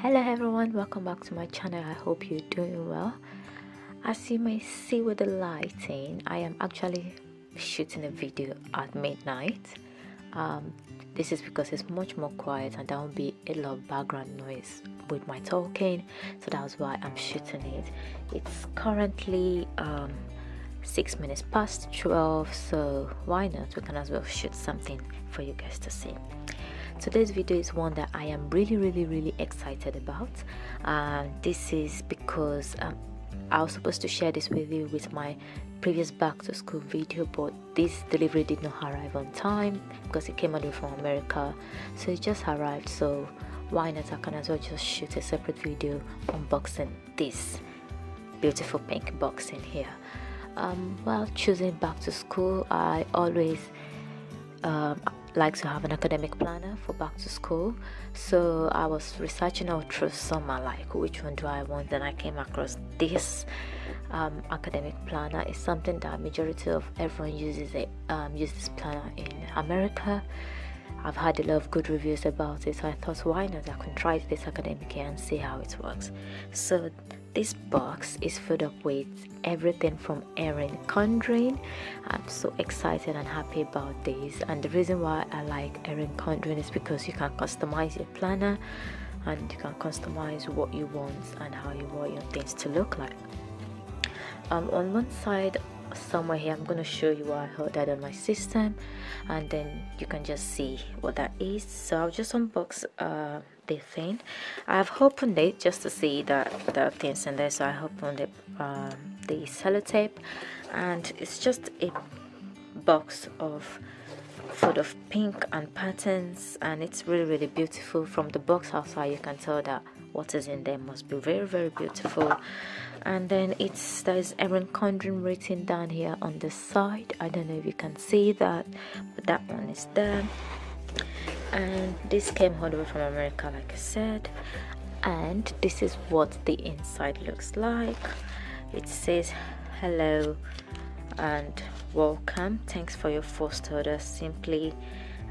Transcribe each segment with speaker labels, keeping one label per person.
Speaker 1: Hello everyone, welcome back to my channel. I hope you're doing well. As you may see with the lighting, I am actually shooting a video at midnight. This is because it's much more quiet and there won't be a lot of background noise with my talking, so that's why I'm shooting it. It's currently 6 minutes past 12, so why not? We can as well shoot something for you guys to see. Today's video is one that I am really excited about. This is because I was supposed to share this with you with my previous back to school video, but this delivery did not arrive on time because it came all the way from America, so it just arrived. So why not? I can as well just shoot a separate video unboxing this beautiful pink box in here. While choosing back to school, I always like to have an academic planner for back to school, so I was researching all through summer like which one do I want, and I came across this academic planner. It's something that majority of everyone uses this planner in America. I've had a lot of good reviews about it, so I thought why not, I can try this academic year and see how it works. So this box is filled up with everything from ErinCondren. I'm so excited and happy about this, and the reason why I like ErinCondren is because you can customize your planner and you can customize what you want and how you want your things to look like. On one side somewhere here, I'm going to show you what I ordered on my system, and then you can just see what that is. So I'll just unbox the thing. I've opened it just to see that there are things in there, so I opened the sellotape, and it's just a box of full of pink and patterns, and it's really beautiful. From the box outside you can tell that what is in there must be very beautiful. And then there's ErinCondren written down here on the side. I don't know if you can see that, but that one is there. And this came all the way from America, like I said, and this is what the inside looks like. It says hello and welcome, thanks for your first order, simply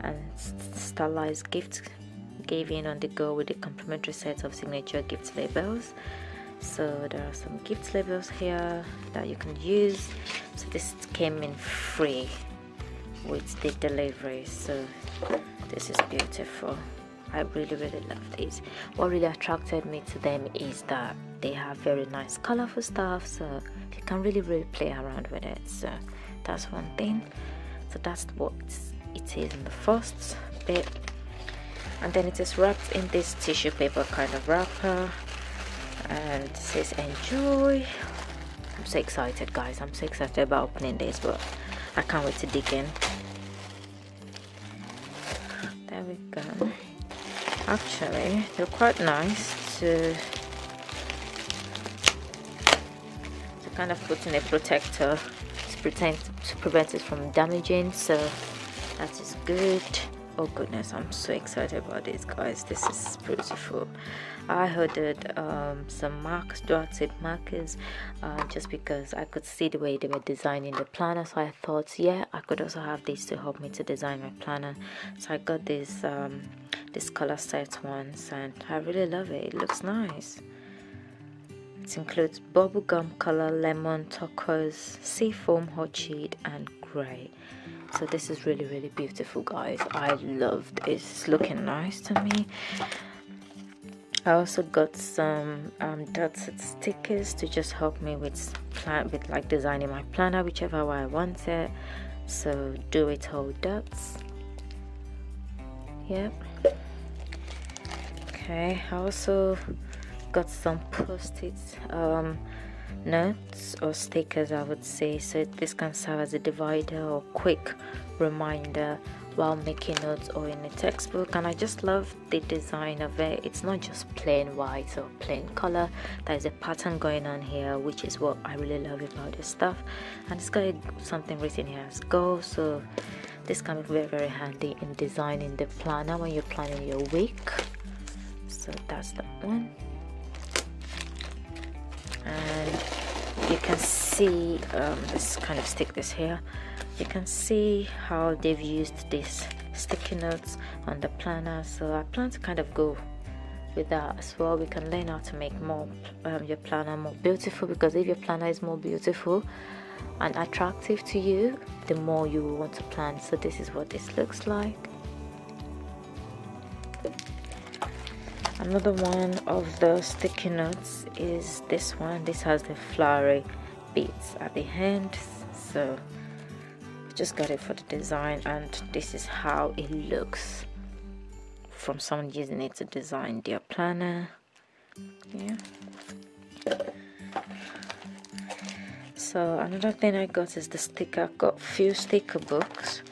Speaker 1: and stylized gift given on the go with a complimentary set of signature gift labels. So there are some gift labels here that you can use. So this came in free with the delivery, so this is beautiful. I really love these. What really attracted me to them is that they have very nice colorful stuff, so you can really play around with it. So that's one thing. So that's what it is in the first bit, and then it is wrapped in this tissue paper kind of wrapper, and it says enjoy. I'm so excited, guys. I'm so excited about opening this, but I can't wait to dig in. There we go. Actually, they're quite nice to kind of put in a protector to prevent it from damaging, so that is good. Oh goodness, I'm so excited about this, guys. This is beautiful. I ordered some dual tip markers just because I could see the way they were designing the planner, so I thought, yeah, I could also have these to help me to design my planner. So I got this color set ones, and I really love it. It looks nice. It includes bubblegum color, lemon, turquoise, seafoam, orchid, and gray. So this is really beautiful, guys. I love this. It's looking nice to me. I also got some dotted stickers to just help me with like designing my planner whichever way I want it. So do it all dots. Yep. Okay, I also got some post-it notes or stickers, I would say, so this can serve as a divider or quick reminder while making notes or in a textbook. And I just love the design of it. It's not just plain white or plain color. There's a pattern going on here, which is what I really love about this stuff. And it's got something written here as go, so this can be very handy in designing the planner when you're planning your week. So that's that one. And you can see let's kind of stick this here. You can see how they've used these sticky notes on the planner, so I plan to kind of go with that as well. We can learn how to make more your planner more beautiful, because if your planner is more beautiful and attractive to you, the more you will want to plan. So this is what this looks like. Another one of the sticky notes is this one. This has the flowery bits at the end, so I just got it for the design, and this is how it looks from someone using it to design their planner. Yeah. So another thing I got is the sticker. I got few sticker books.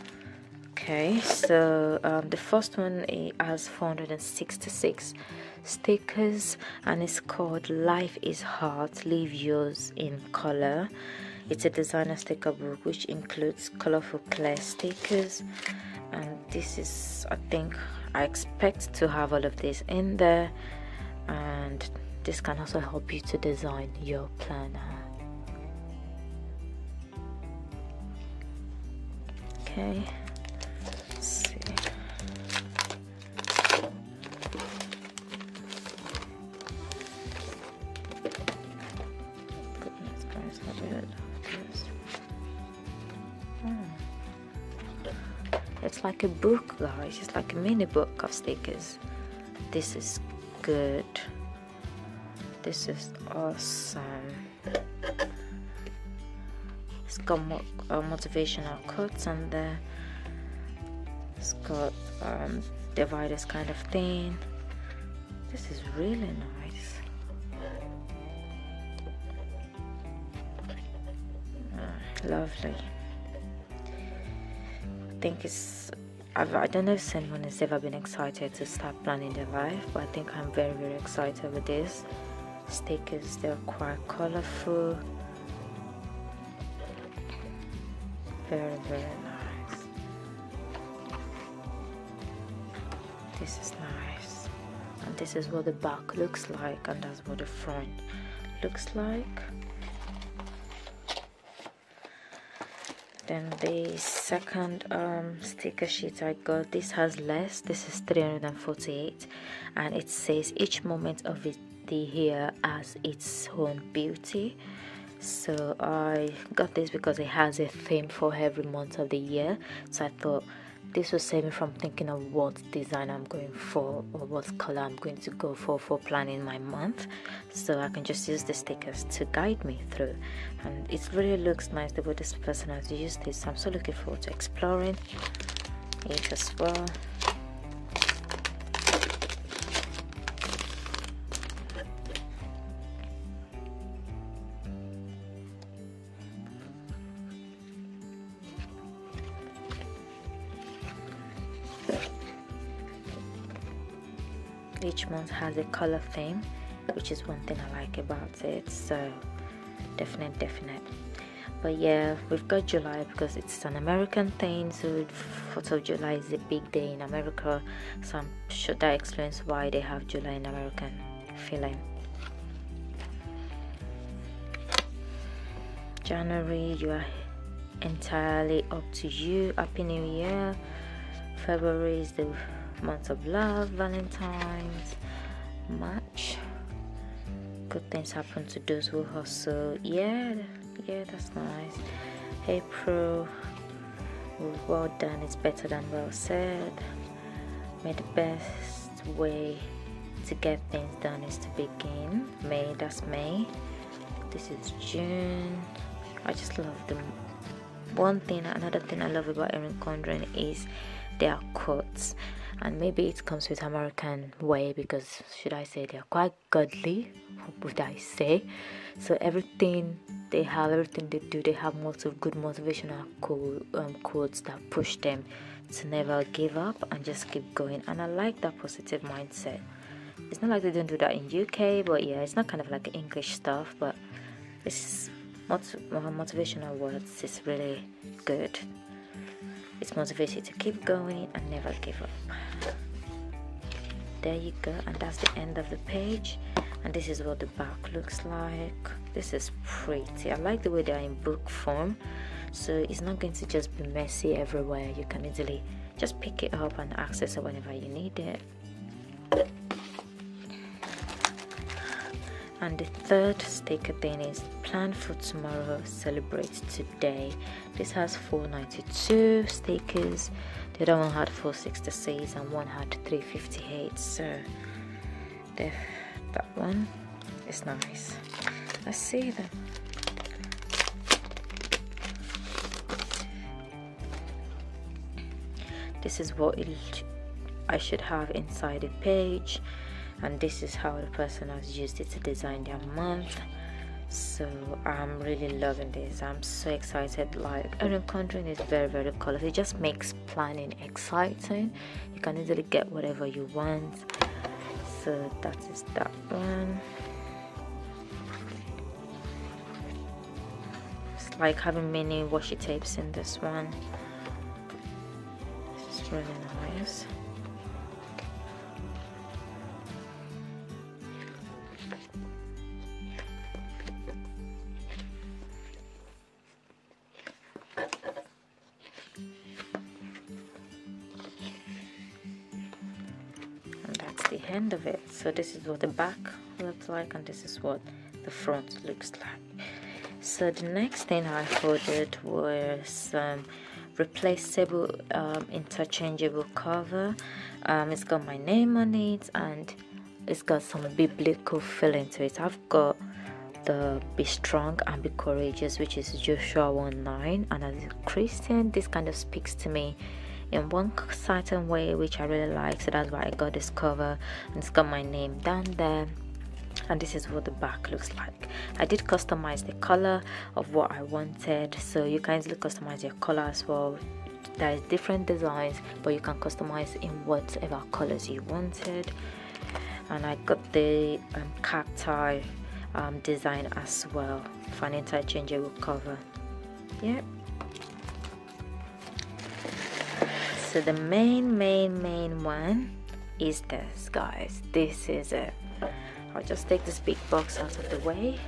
Speaker 1: Okay, so the first one, it has 466 stickers, and it's called Life is Hard, Leave Yours in Color. It's a designer sticker book which includes colorful clear stickers, and this is, I expect to have all of this in there, and this can also help you to design your planner. Okay. It's like a book, guys. It's like a mini book of stickers. This is good. This is awesome. It's got motivational quotes on there. It's got dividers kind of thing. This is really nice. Lovely. I think I don't know if anyone has ever been excited to start planning their life, but I think I'm very, very excited with this. Stickers, they're quite colorful. Very, very nice. This is nice. And this is what the back looks like, and that's what the front looks like. Then the second sticker sheet I got, this has less. This is 348, and it says each moment of the year has its own beauty. So I got this because it has a theme for every month of the year, so I thought this will save me from thinking of what design I'm going for or what color I'm going to go for planning my month. So I can just use the stickers to guide me through, and it really looks nice the way this person has used this. I'm so looking forward to exploring it as well. Each month has a color theme, which is one thing I like about it, so definite. But yeah, we've got July because it's an American thing, so 4th of July is a big day in America, so I'm sure that explains why they have July in American feeling. January, you are entirely up to you. Happy New Year. February is the month of love, Valentine's. March, good things happen to those who hustle. Yeah, that's nice. April, well done, it's better than well said. May, the best way to get things done is to begin. May, that's May. This is June. I just love them. Another thing I love about ErinCondren is their quotes, and maybe it comes with American way, because should I say they're quite godly, would I say. So everything they do, they have lots of good motivational quotes that push them to never give up and just keep going, and I like that positive mindset. It's not like they don't do that in UK, but yeah, it's not kind of like English stuff, but it's motivational words. It's really good. It motivates you to keep going and never give up. There you go, and that's the end of the page, and this is what the back looks like. This is pretty. I like the way they are in book form, so it's not going to just be messy everywhere. You can easily just pick it up and access it whenever you need it. And the third sticker thing is plan for tomorrow, celebrate today. This has 492 stickers. The other one had 466 and one had 358. So that one is nice. Let's see them. This is what I should have inside the page, and this is how the person has used it to design their month. So I'm really loving this. I'm so excited. Like, ErinCondren is very, very colorful. It just makes planning exciting. You can easily get whatever you want. So that is that one. It's like having many washi tapes in this one. It's really nice. The end of it. So this is what the back looks like, and this is what the front looks like. So the next thing I ordered was replaceable interchangeable cover. It's got my name on it, and it's got some biblical feeling to it. I've got the Be Strong and Be Courageous, which is Joshua 1:9, and as a Christian this kind of speaks to me in one certain way, which I really like. So that's why I got this cover, and it's got my name down there, and this is what the back looks like. I did customize the color of what I wanted, so you can easily customize your color as well. There is different designs, but you can customize in whatever colors you wanted. And I got the cacti design as well for an interchangeable cover. Yep. So the main one is this, guys. This is it. I'll just take this big box out of the way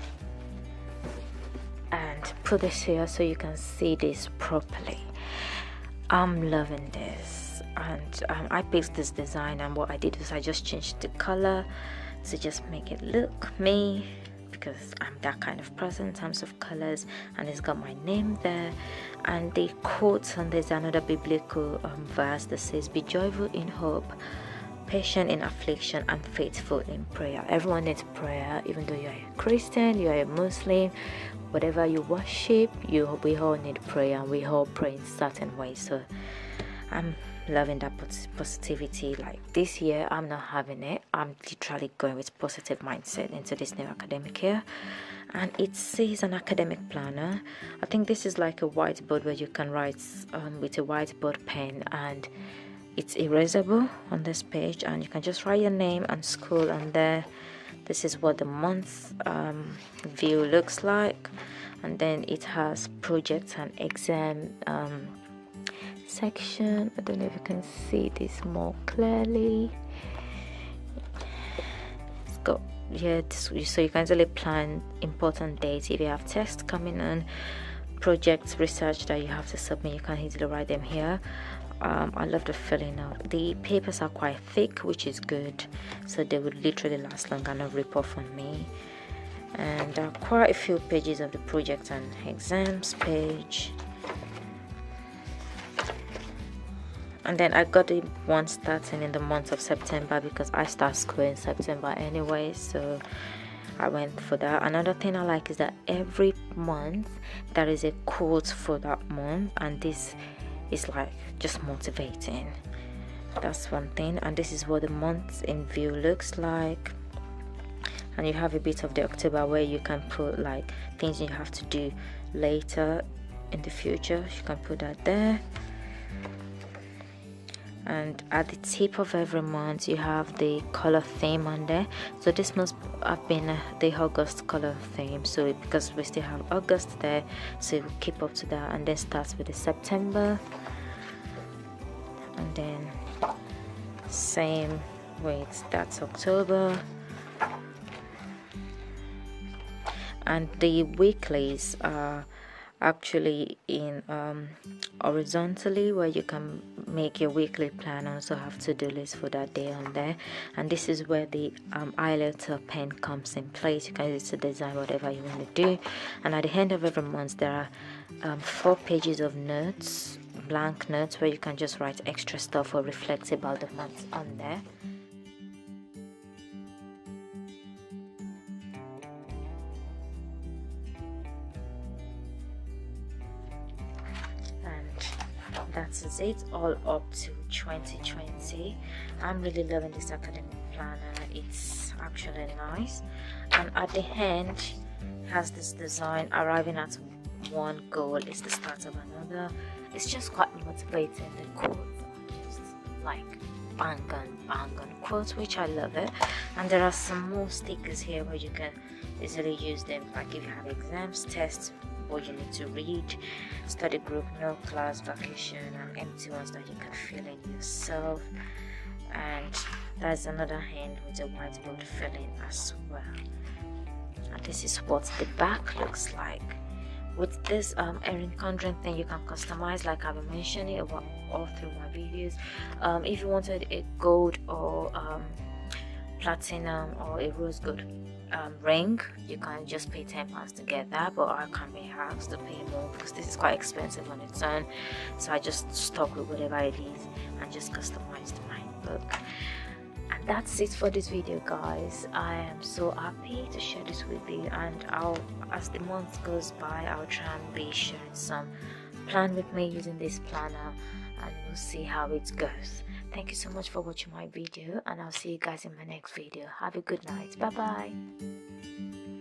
Speaker 1: and put this here so you can see this properly. I'm loving this, and I picked this design, and what I did was I just changed the color to just make it look me, because I'm that kind of person in terms of colors. And it's got my name there, and the quotes, and there's another biblical verse that says, be joyful in hope, patient in affliction, and faithful in prayer. Everyone needs prayer, even though you're a Christian, you're a Muslim, whatever you worship, we all need prayer, and we all pray in certain ways. So I'm loving that positivity. Like this year I'm not having it. I'm literally going with positive mindset into this new academic year. And it says an academic planner. I think this is like a whiteboard where you can write with a whiteboard pen, and it's erasable on this page, and you can just write your name and school, and there this is what the month view looks like. And then it has projects and exam section. I don't know if you can see this more clearly. It's got so you can easily plan important dates. If you have tests coming on, projects, research that you have to submit, you can easily write them here. I love the feeling of the papers are quite thick, which is good, so they would literally last long and not rip off on me. And there are quite a few pages of the project and exams page. And then I got the one starting in the month of September, because I start school in September anyway, so I went for that. Another thing I like is that every month there is a quote for that month, and this is like just motivating. That's one thing. And this is what the month in view looks like. And you have a bit of the October where you can put like things you have to do later in the future. You can put that there. And at the tip of every month you have the color theme on there. So this must have been the August color theme, so because we still have August there, so we'll keep up to that. And then starts with the September, and then same with that's October. And the weeklies are actually in horizontally, where you can make your weekly plan, also have to-do list for that day on there. And this is where the highlighter pen comes in place. You can use it to design whatever you want to do. And at the end of every month there are 4 pages of notes, blank notes, where you can just write extra stuff or reflect about the month on there. That is it, all up to 2020. I'm really loving this academic planner. It's actually nice, and at the end has this design: arriving at one goal is the start of another. It's just quite motivating. The quotes are just like bang on quotes, which I love it. And there are some more stickers here where you can easily use them, like if you have exams, tests, what you need to read, study group, no class, vacation, and empty ones that you can fill in yourself. And there's another hand with a whiteboard filling as well. And this is what the back looks like. With this ErinCondren thing, you can customize, like I've been mentioning about all through my videos. If you wanted a gold or platinum or a rose gold ring, you can just pay £10 to get that, but I can be asked to pay more because this is quite expensive on its own. So I just stuck with whatever it is and just customized my book. And that's it for this video, guys. I am so happy to share this with you, and as the month goes by, I'll try and be sharing some plan with me using this planner, and we'll see how it goes. Thank you so much for watching my video, and I'll see you guys in my next video. Have a good night. Bye bye.